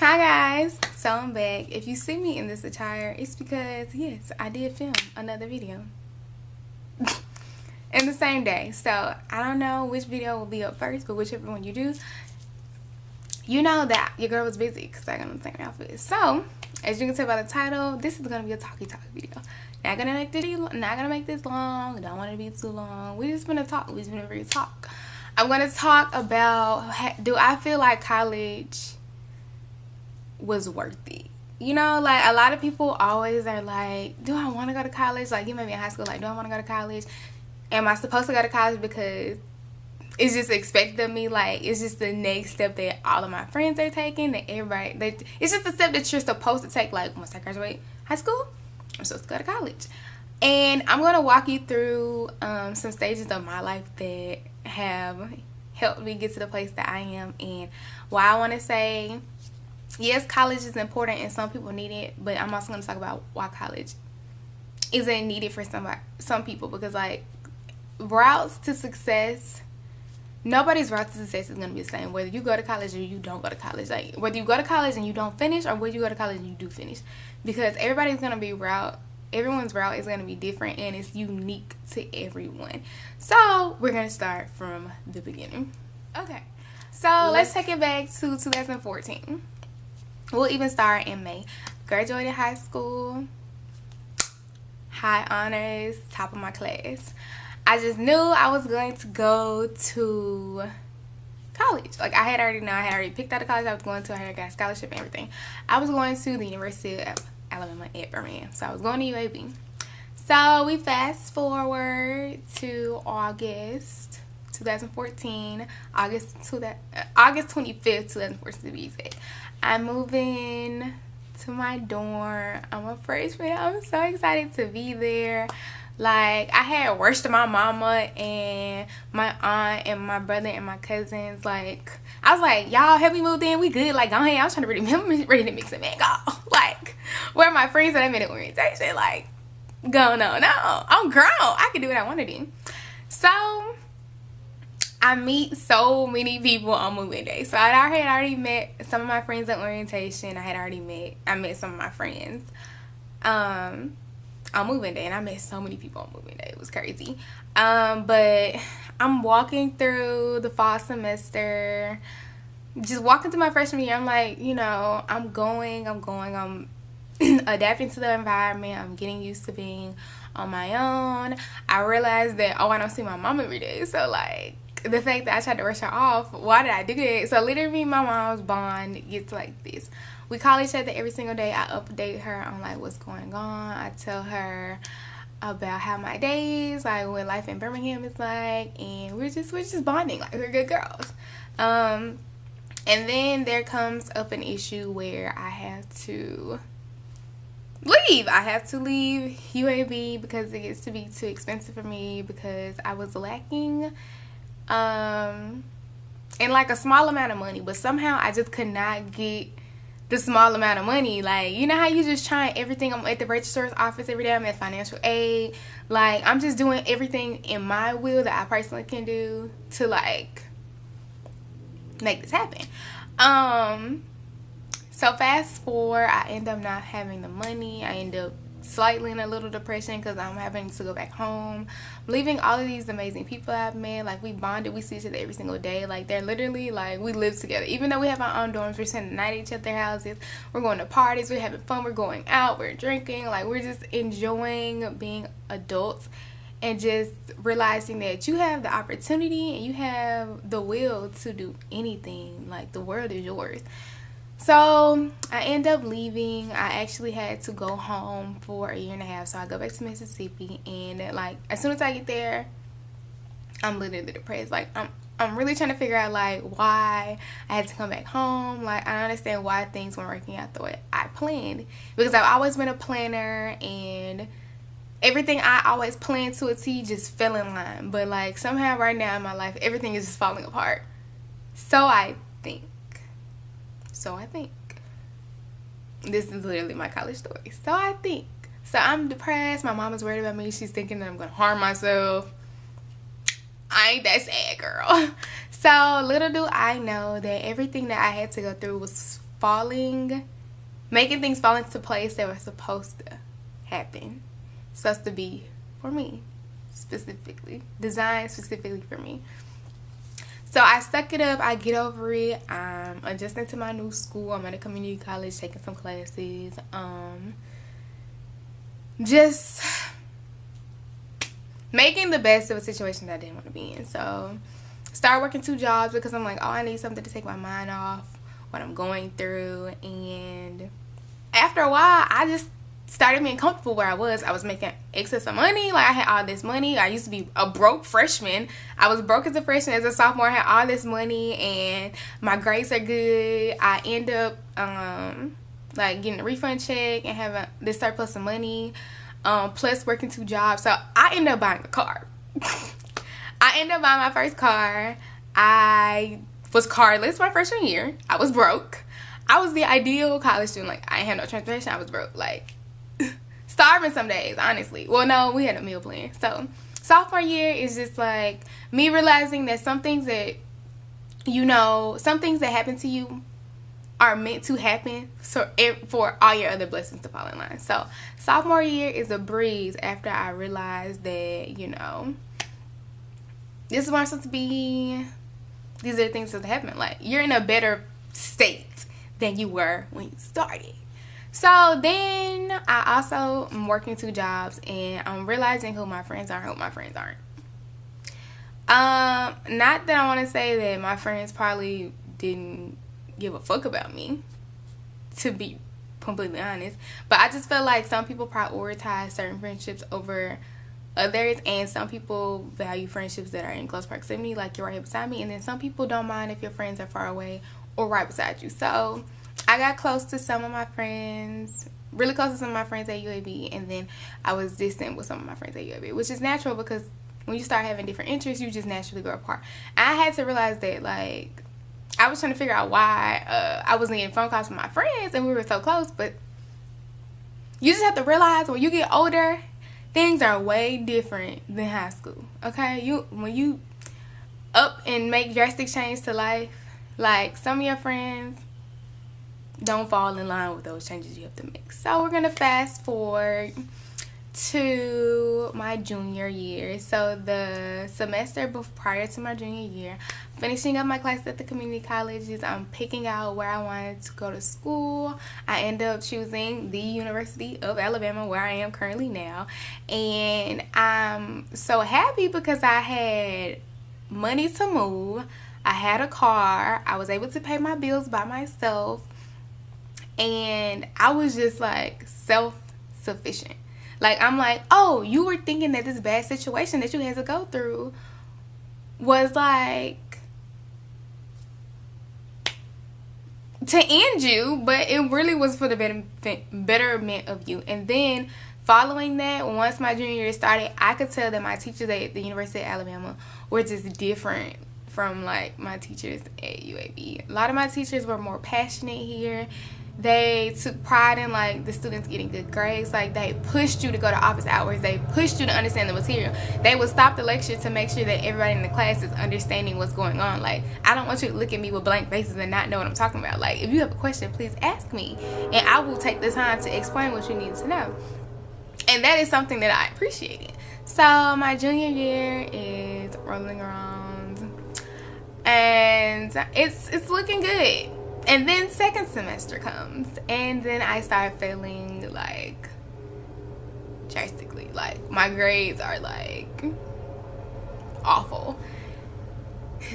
Hi guys, so I'm back. If you see me in this attire, it's because yes, I did film another video in the same day. So I don't know which video will be up first, but whichever one you do, you know that your girl was busy because I got on the same outfit. So as you can tell by the title, this is gonna be a talky video. Not gonna make this long. Don't want it to be too long. We just gonna talk. We just gonna really talk. I'm gonna talk about, do I feel like college was worth it? You know, like a lot of people always are like, do I want to go to college? Like, you may be in high school, like, do I want to go to college? Am I supposed to go to college because it's just expected of me? Like, it's just the next step that all of my friends are taking, that everybody, it's just a step that you're supposed to take. Like, once I graduate high school, I'm supposed to go to college. And I'm going to walk you through some stages of my life that have helped me get to the place that I am, and why I want to say, yes, college is important and some people need it, but I'm also going to talk about why college isn't needed for some people, because like routes to success, nobody's route to success is going to be the same whether you go to college or you don't go to college. Like whether you go to college and you don't finish, or whether you go to college and you do finish, because everybody's going to be everyone's route is going to be different and it's unique to everyone. So we're going to start from the beginning. Okay, so let's take it back to 2014. We'll even start in May. Graduated high school, high honors, top of my class. I just knew I was going to go to college. Like I had already picked out the college I was going to. I had got a scholarship and everything. I was going to the University of Alabama at Birmingham. So I was going to UAB. So we fast forward to August 2014. August 25th, 2014 to be exact. I'm moving to my dorm. I'm a freshman. I'm so excited to be there. Like, I had worshiped my mama and my aunt and my brother and my cousins. Like, I was like, y'all help me move in. We good. Like, go ahead. I was trying to ready to mix it, man. Go. Like, where are my friends that I met at orientation? Like, go, no. I'm grown. I can do what I want to do. So I meet so many people on moving day. So I had already met some of my friends at orientation. I met some of my friends on moving day, and I met so many people on moving day. It was crazy. But I'm walking through the fall semester, just walking through my freshman year. I'm like, you know, I'm adapting to the environment. I'm getting used to being on my own. I realized that, I don't see my mom every day. So like, the fact that I tried to rush her off, why did I do that? So literally my mom's bond gets like this. We call each other every single day. I update her on like what's going on. I tell her about how my days, like what life in Birmingham is like, and we're just bonding like we're good girls. And then there comes up an issue where I have to leave. I have to leave UAB because it gets to be too expensive for me, because I was lacking in like a small amount of money, but somehow I just could not get the small amount of money. Like, you know how you just trying everything. I'm at the registrar's office every day. I'm at financial aid. Like, I'm just doing everything in my will that I personally can do to like make this happen. So fast forward, I end up not having the money. I end up slightly in a little depression because I'm having to go back home, leaving all of these amazing people I've met. Like, we bonded, we see each other every single day. Like, they're literally like, we live together. Even though we have our own dorms, we're spending the night at each other's houses. We're going to parties, we're having fun, we're going out, we're drinking. Like, we're just enjoying being adults and just realizing that you have the opportunity and you have the will to do anything. Like, the world is yours. So I end up leaving. I actually had to go home for a year and a half. So I go back to Mississippi, and like as soon as I get there, I'm literally depressed. Like I'm really trying to figure out like why I had to come back home. Like, I don't understand why things weren't working out the way I planned, because I've always been a planner and everything I always planned to a T just fell in line. But like somehow right now in my life, everything is just falling apart. So I think this is literally my college story. So I'm depressed. My mom is worried about me. She's thinking that I'm gonna harm myself. I ain't that sad, girl. So little do I know that everything that I had to go through was making things fall into place that were supposed to happen. Supposed to be for me, specifically. Designed specifically for me. So I stuck it up. I get over it. I'm adjusting to my new school. I'm at a community college taking some classes. Just making the best of a situation that I didn't want to be in. So start working 2 jobs because I'm like, oh, I need something to take my mind off what I'm going through. And after a while, I just started being comfortable where I was. I was making excess of money. Like, I had all this money. I used to be a broke freshman. I was broke as a freshman. As a sophomore, I had all this money, and my grades are good. I end up like getting a refund check and having this surplus of money, plus working 2 jobs. So I ended up buying a car. I ended up buying my first car. I was carless my freshman year. I was broke. I was the ideal college student. Like, I ain't had no transportation. I was broke. Like, starving some days, honestly. Well, no, we had a meal plan. So sophomore year is just like me realizing that some things that, you know, some things that happen to you are meant to happen for all your other blessings to fall in line. So sophomore year is a breeze after I realized that, you know, this is where I'm supposed to be. These are the things that happen. Like, you're in a better state than you were when you started. So then I also am working 2 jobs, and I'm realizing who my friends are and who my friends aren't. Not that I want to say that my friends probably didn't give a fuck about me, to be completely honest, but I just feel like some people prioritize certain friendships over others, and some people value friendships that are in close proximity, like you're right here beside me, and then some people don't mind if your friends are far away or right beside you. So I got close to some of my friends, really close to some of my friends at UAB, and then I was distant with some of my friends at UAB, which is natural because when you start having different interests, you just naturally grow apart. I had to realize that, like, I was trying to figure out why I wasn't getting phone calls from my friends and we were so close, but you just have to realize when you get older, things are way different than high school, okay? When you up and make drastic change to life, like, some of your friends don't fall in line with those changes you have to make. So we're gonna fast forward to my junior year. So the semester prior to my junior year, finishing up my class at the community colleges, I'm picking out where I wanted to go to school. I ended up choosing the University of Alabama, where I am currently now, and I'm so happy because I had money to move, I had a car, I was able to pay my bills by myself, and I was just like self-sufficient. Like, I'm like, oh, you were thinking that this bad situation that you had to go through was like to end you, but it really was for the betterment of you. And then following that, once my junior year started, I could tell that my teachers at the University of Alabama were just different from, like, my teachers at UAB. A lot of my teachers were more passionate here. They took pride in, like, the students getting good grades. Like, they pushed you to go to office hours. They pushed you to understand the material. They would stop the lecture to make sure that everybody in the class is understanding what's going on. Like, I don't want you to look at me with blank faces and not know what I'm talking about. Like, if you have a question, please ask me, and I will take the time to explain what you need to know. And that is something that I appreciated. So my junior year is rolling around, and it's looking good. And then second semester comes, and then I start feeling, like, drastically, like, my grades are, like, awful.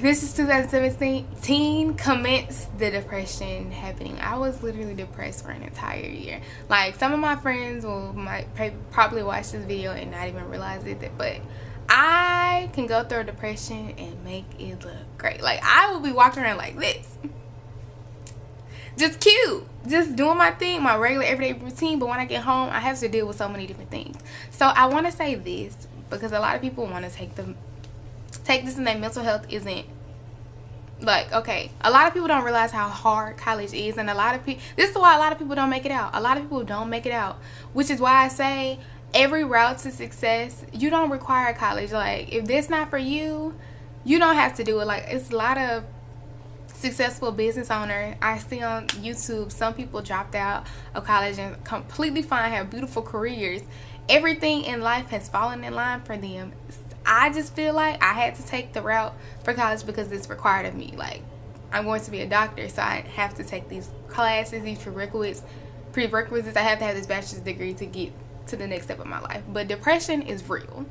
This is 2017, commenced the depression happening. I was literally depressed for an entire year. Like, some of my friends might probably watch this video and not even realize it, but I can go through a depression and make it look great. Like, I will be walking around like this, just cute, just doing my thing, my regular everyday routine, but when I get home, I have to deal with so many different things. So I want to say this because a lot of people want to take this and that mental health isn't, like, okay, a lot of people don't realize how hard college is, and this is why a lot of people don't make it out. A lot of people don't make it out, which is why I say every route to success, you don't require college. Like, if that's not for you, you don't have to do it. Like, it's a lot of successful business owner. I see on YouTube some people dropped out of college and completely fine, have beautiful careers. Everything in life has fallen in line for them. I just feel like I had to take the route for college because it's required of me. Like, I'm going to be a doctor, so I have to take these classes, these prerequisites. I have to have this bachelor's degree to get to the next step of my life. But depression is real.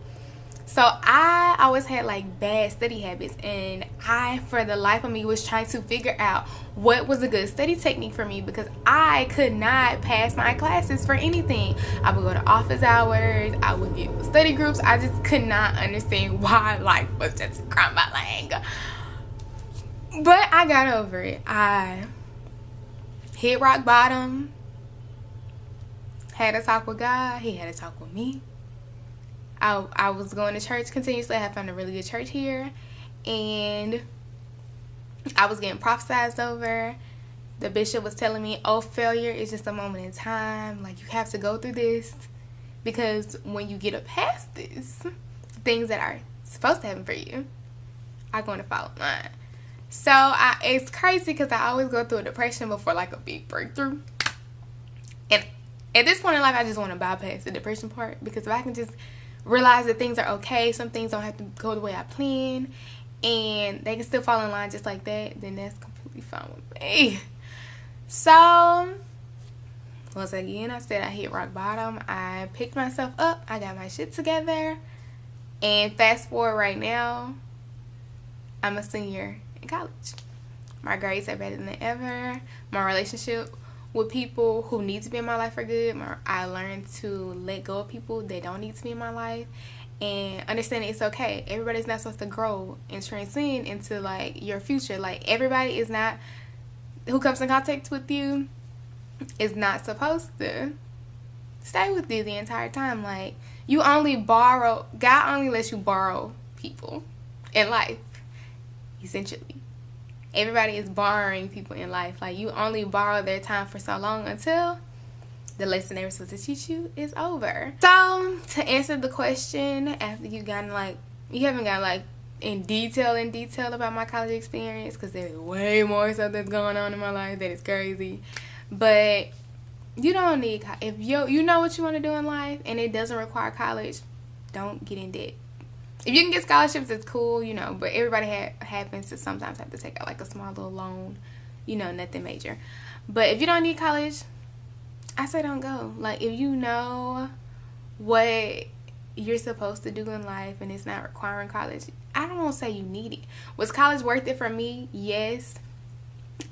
So I always had like bad study habits, and I, for the life of me, was trying to figure out what was a good study technique for me, because I could not pass my classes for anything. I would go to office hours, I would get study groups. I just could not understand why life was just crumbling. But I got over it. I hit rock bottom, had a talk with God, he had a talk with me. I was going to church continuously. I had found a really good church here, and I was getting prophesied over. The bishop was telling me, oh, failure is just a moment in time. Like, you have to go through this, because when you get up past this, things that are supposed to happen for you are going to fall in line. So it's crazy because I always go through a depression before like a big breakthrough. And at this point in life, I just want to bypass the depression part, because if I can just realize that things are okay, some things don't have to go the way I plan, and they can still fall in line just like that, then that's completely fine with me. So once again, I said I hit rock bottom. I picked myself up, I got my shit together, and fast forward right now, I'm a senior in college. My grades are better than ever. My relationship with people who need to be in my life are good. I learned to let go of people that don't need to be in my life, and understanding it's okay. Everybody's not supposed to grow and transcend into like your future. Like, everybody is not, who comes in contact with you is not supposed to stay with you the entire time. Like, you only borrow, God only lets you borrow people in life, essentially. Everybody is borrowing people in life. Like, you only borrow their time for so long until the lesson they were supposed to teach you is over. So, to answer the question, after you haven't gotten like in detail about my college experience, because there's way more stuff that's going on in my life that is crazy. But you don't need, if you know what you want to do in life and it doesn't require college, don't get in debt. If you can get scholarships, it's cool, you know, but everybody happens to sometimes have to take out like a small little loan, you know, nothing major. But if you don't need college, I say don't go. Like, if you know what you're supposed to do in life and it's not requiring college, I don't want to say you need it. Was college worth it for me? Yes.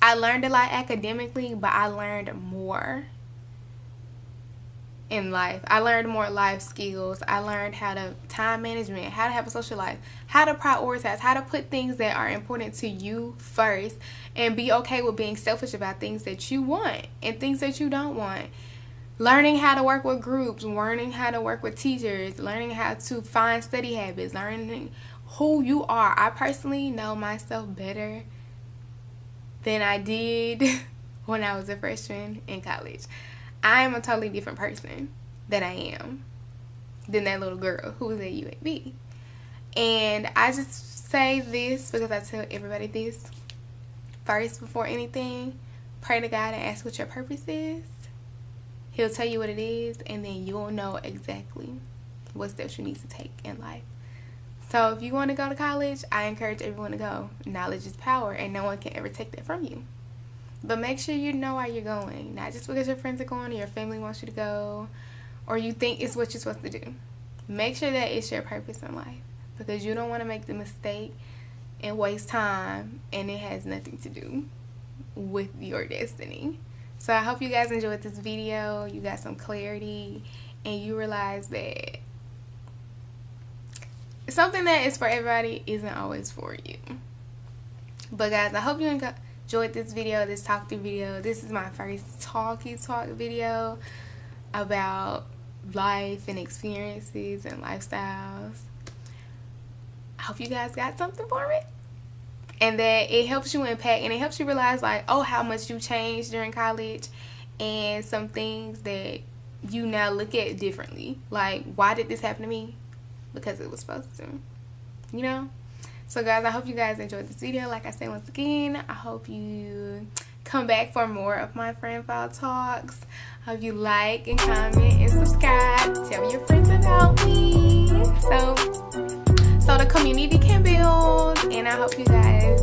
I learned a lot academically, but I learned more in life. I learned more life skills. I learned how to time management, how to have a social life, how to prioritize, how to put things that are important to you first, and be okay with being selfish about things that you want and things that you don't want. Learning how to work with groups, learning how to work with teachers, learning how to find study habits, learning who you are. I personally know myself better than I did when I was a freshman in college. I am a totally different person than I am than that little girl who was at UAB. And I just say this because I tell everybody this. First, before anything, pray to God and ask what your purpose is. He'll tell you what it is, and then you'll know exactly what steps you need to take in life. So if you want to go to college, I encourage everyone to go. Knowledge is power, and no one can ever take that from you. But make sure you know why you're going. Not just because your friends are going or your family wants you to go or you think it's what you're supposed to do. Make sure that it's your purpose in life, because you don't want to make the mistake and waste time and it has nothing to do with your destiny. So I hope you guys enjoyed this video. You got some clarity and you realize that something that is for everybody isn't always for you. But guys, I hope you enjoyed this video, this talk through video. This is my first talk video about life and experiences and lifestyles. I hope you guys got something for it, and that it helps you unpack and it helps you realize, like, oh, how much you changed during college, and some things that you now look at differently. Like, why did this happen to me? Because it was supposed to, you know? So guys, I hope you guys enjoyed this video. Like I said once again, I hope you come back for more of my friend file talks. I hope you like and comment and subscribe. Tell your friends about me. So the community can build, and I hope you guys